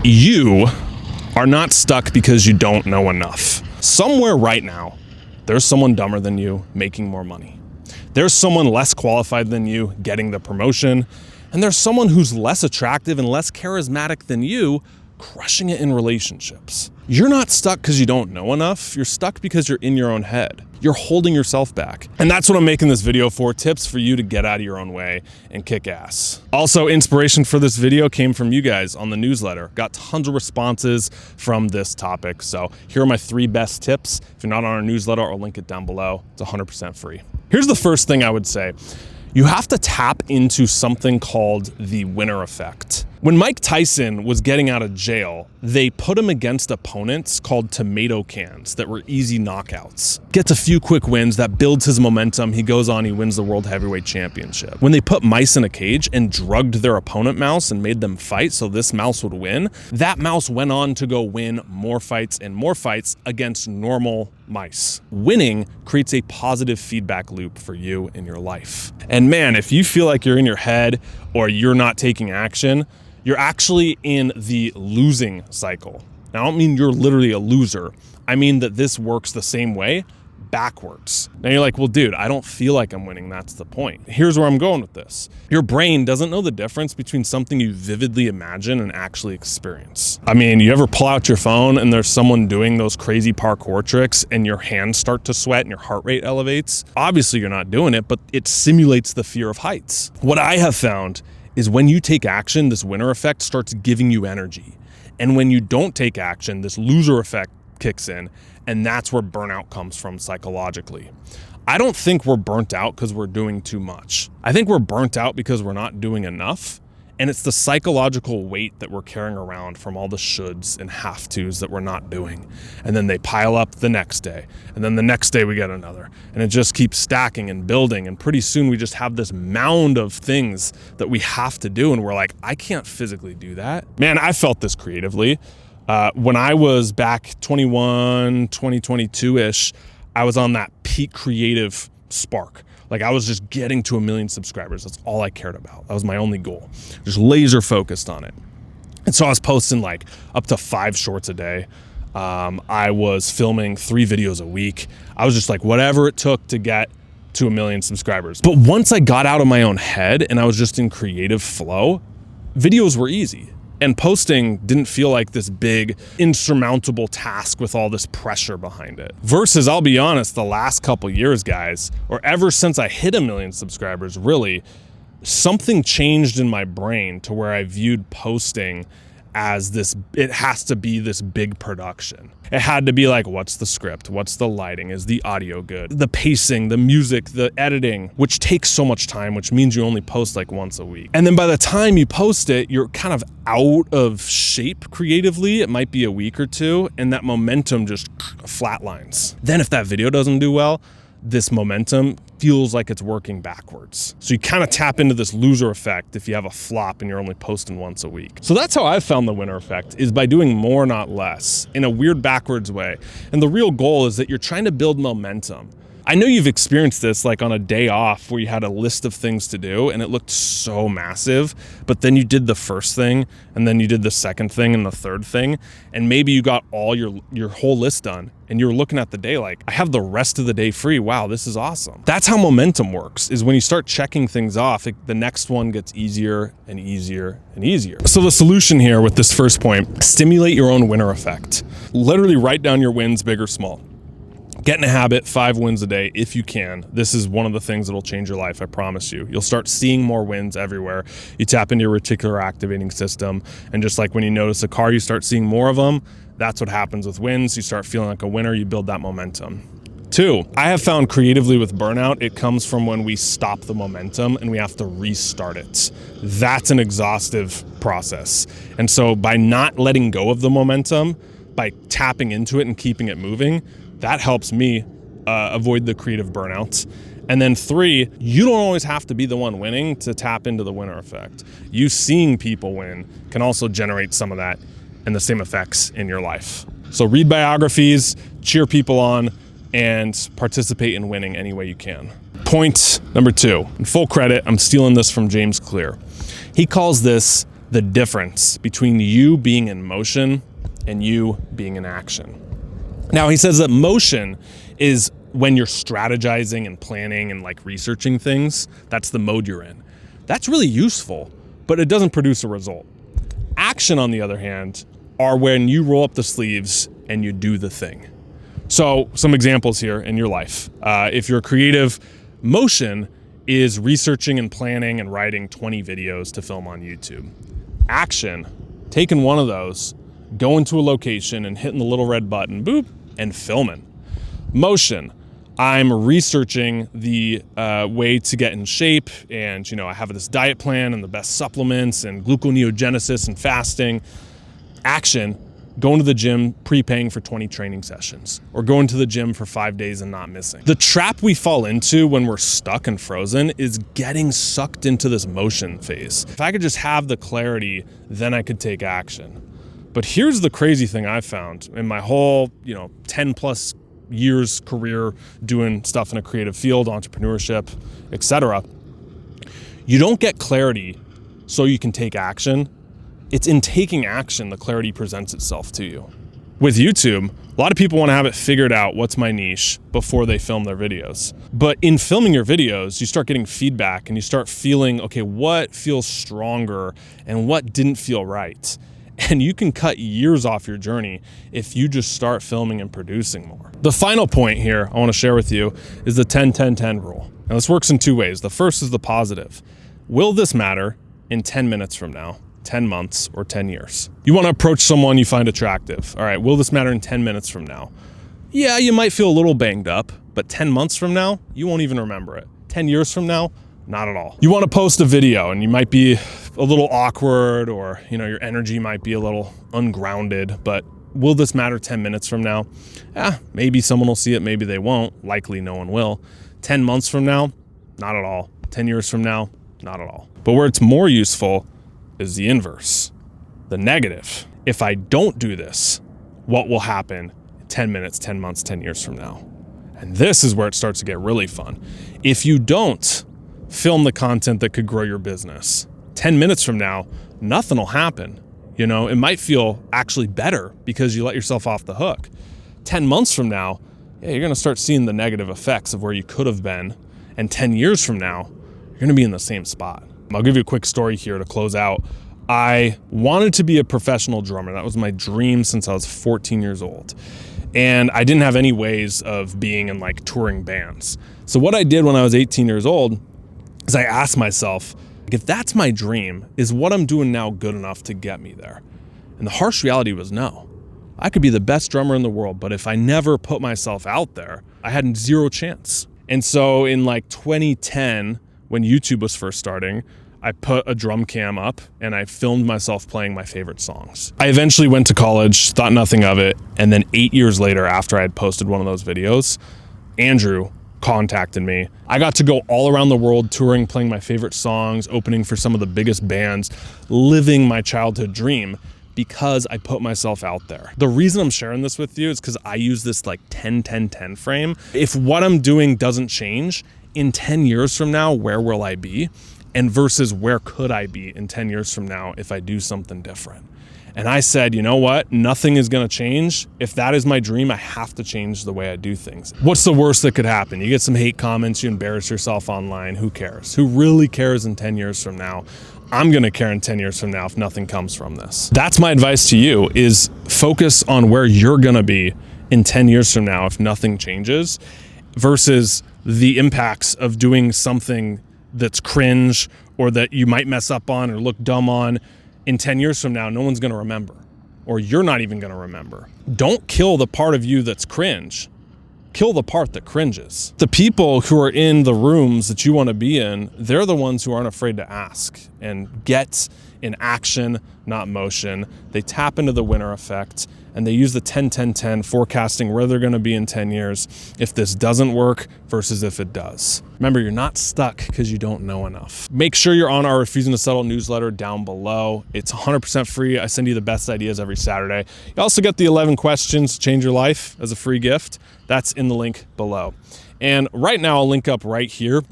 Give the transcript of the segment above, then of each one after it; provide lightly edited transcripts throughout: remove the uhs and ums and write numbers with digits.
You are not stuck because you don't know enough. Somewhere right now, there's someone dumber than you making more money. There's someone less qualified than you getting the promotion. And there's someone who's less attractive and less charismatic than you crushing it in relationships. You're not stuck because you don't know enough. You're stuck because you're in your own head. You're holding yourself back. And that's what I'm making this video for, tips for you to get out of your own way and kick ass. Also, inspiration for this video came from you guys on the newsletter. Got tons of responses from this topic. So here are my 3 best tips. If you're not on our newsletter, I'll link it down below. It's 100% free. Here's the first thing I would say. You have to tap into something called the winner effect. When Mike Tyson was getting out of jail, they put him against opponents called tomato cans that were easy knockouts. Gets a few quick wins, that builds his momentum. He goes on, he wins the World Heavyweight Championship. When they put mice in a cage and drugged their opponent mouse and made them fight so this mouse would win, that mouse went on to go win more fights and more fights against normal mice. Winning creates a positive feedback loop for you in your life. And man, if you feel like you're in your head or you're not taking action, you're actually in the losing cycle. Now, I don't mean you're literally a loser. I mean that this works the same way, backwards. Now you're like, well, dude, I don't feel like I'm winning. That's the point. Here's where I'm going with this. Your brain doesn't know the difference between something you vividly imagine and actually experience. I mean, you ever pull out your phone and there's someone doing those crazy parkour tricks and your hands start to sweat and your heart rate elevates? Obviously you're not doing it, but it simulates the fear of heights. What I have found is when you take action, this winner effect starts giving you energy. And when you don't take action, this loser effect kicks in, and that's where burnout comes from psychologically. I don't think we're burnt out because we're doing too much. I think we're burnt out because we're not doing enough. And it's the psychological weight that we're carrying around from all the shoulds and have-tos that we're not doing. And then they pile up the next day. And then the next day we get another. And it just keeps stacking and building. And pretty soon we just have this mound of things that we have to do. And we're like, I can't physically do that. Man, I felt this creatively. When I was back 21, 2022-ish, I was on that peak creative spark. Like I was just getting to 1 million subscribers. That's all I cared about. That was my only goal. Just laser focused on it. And so I was posting like up to 5 shorts a day. I was filming 3 videos a week. I was just like, whatever it took to get to 1 million subscribers. But once I got out of my own head and I was just in creative flow, videos were easy. And posting didn't feel like this big insurmountable task with all this pressure behind it. Versus, I'll be honest, the last couple years, guys, or ever since I hit 1 million subscribers, really, something changed in my brain to where I viewed posting as this, it has to be this big production. It had to be like, what's the script? What's the lighting? Is the audio good? The pacing, the music, the editing, which takes so much time, which means you only post like once a week. And then by the time you post it, you're kind of out of shape creatively. It might be a week or 2, and that momentum just flatlines. Then if that video doesn't do well, this momentum feels like it's working backwards. So you kind of tap into this loser effect if you have a flop and you're only posting once a week. So that's how I've found the winner effect, is by doing more, not less, in a weird backwards way. And the real goal is that you're trying to build momentum. I know you've experienced this like on a day off where you had a list of things to do and it looked so massive, but then you did the first thing and then you did the second thing and the third thing. And maybe you got all your whole list done and you're looking at the day like, I have the rest of the day free. Wow, this is awesome. That's how momentum works, is when you start checking things off, the next one gets easier and easier and easier. So the solution here with this first point, stimulate your own winner effect. Literally write down your wins, big or small. Get in a habit, 5 wins a day if you can. This is one of the things that'll change your life, I promise you. You'll start seeing more wins everywhere. You tap into your reticular activating system, and just like when you notice a car, you start seeing more of them. That's what happens with wins. You start feeling like a winner, you build that momentum. 2, I have found creatively with burnout, it comes from when we stop the momentum and we have to restart it. That's an exhaustive process. And so by not letting go of the momentum, by tapping into it and keeping it moving, that helps me avoid the creative burnouts. And then 3, you don't always have to be the one winning to tap into the winner effect. You seeing people win can also generate some of that and the same effects in your life. So read biographies, cheer people on, and participate in winning any way you can. Point number 2, in full credit, I'm stealing this from James Clear. He calls this the difference between you being in motion and you being in action. Now, he says that motion is when you're strategizing and planning and like researching things. That's the mode you're in. That's really useful, but it doesn't produce a result. Action, on the other hand, are when you roll up the sleeves and you do the thing. So some examples here in your life. If you're creative, motion is researching and planning and writing 20 videos to film on YouTube. Action, taking one of those, going to a location and hitting the little red button, boop, and filming. Motion, I'm researching the way to get in shape, and I have this diet plan and the best supplements and gluconeogenesis and fasting. Action, going to the gym, prepaying for 20 training sessions, or going to the gym for 5 days and not missing. The trap we fall into when we're stuck and frozen is getting sucked into this motion phase. If I could just have the clarity, then I could take action. But here's the crazy thing I've found in my whole, 10 plus years career doing stuff in a creative field, entrepreneurship, etc. You don't get clarity so you can take action. It's in taking action the clarity presents itself to you. With YouTube, a lot of people want to have it figured out, what's my niche, before they film their videos. But in filming your videos, you start getting feedback and you start feeling, okay, what feels stronger and what didn't feel right? And you can cut years off your journey if you just start filming and producing more. The final point here I want to share with you is the 10-10-10 rule. Now this works in two ways. The first is the positive. Will this matter in 10 minutes from now, 10 months, or 10 years? You want to approach someone you find attractive. All right, will this matter in 10 minutes from now? Yeah, you might feel a little banged up, but 10 months from now, you won't even remember it. 10 years from now, not at all. You want to post a video and you might be a little awkward, or your energy might be a little ungrounded, but will this matter 10 minutes from now? Maybe someone will see it, maybe they won't. Likely no one will. 10 months from now, not at all. 10 years from now, not at all. But where it's more useful is the inverse, the negative. If I don't do this, what will happen 10 minutes, 10 months, 10 years from now? And this is where it starts to get really fun. If you don't film the content that could grow your business, 10 minutes from now, nothing will happen. It might feel actually better because you let yourself off the hook. 10 months from now, you're going to start seeing the negative effects of where you could have been. And 10 years from now, you're going to be in the same spot. I'll give you a quick story here to close out. I wanted to be a professional drummer. That was my dream since I was 14 years old. And I didn't have any ways of being in touring bands. So what I did when I was 18 years old is I asked myself, if that's my dream, is what I'm doing now good enough to get me there? And the harsh reality was no. I could be the best drummer in the world, but if I never put myself out there, I had zero chance. And so in 2010, when YouTube was first starting, I put a drum cam up and I filmed myself playing my favorite songs. I eventually went to college, thought nothing of it, and then 8 years later, after I had posted one of those videos, Andrew contacted me. I got to go all around the world touring, playing my favorite songs, opening for some of the biggest bands, living my childhood dream because I put myself out there. The reason I'm sharing this with you is because I use this 10-10-10 frame. If what I'm doing doesn't change, in 10 years from now, where will I be? And versus where could I be in 10 years from now if I do something different? And I said, you know what? Nothing is going to change. If that is my dream, I have to change the way I do things. What's the worst that could happen? You get some hate comments, you embarrass yourself online. Who cares? Who really cares in 10 years from now? I'm going to care in 10 years from now if nothing comes from this. That's my advice to you, is focus on where you're going to be in 10 years from now if nothing changes, versus the impacts of doing something that's cringe or that you might mess up on or look dumb on. In 10 years from now, no one's going to remember, or you're not even going to remember. Don't kill the part of you that's cringe. Kill the part that cringes. The people who are in the rooms that you want to be in, they're the ones who aren't afraid to ask and get in action, not motion. They tap into the winner effect, and they use the 10-10-10 forecasting where they're going to be in 10 years if this doesn't work versus if it does. Remember, you're not stuck because you don't know enough. Make sure you're on our Refusing to Settle newsletter down below. It's 100% free. I send you the best ideas every Saturday. You also get the 11 questions to change your life as a free gift. That's in the link below. And right now, I'll link up right here.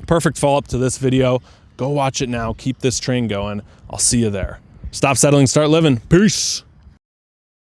Perfect follow-up to this video. Go watch it now. Keep this train going. I'll see you there. Stop settling, start living. Peace.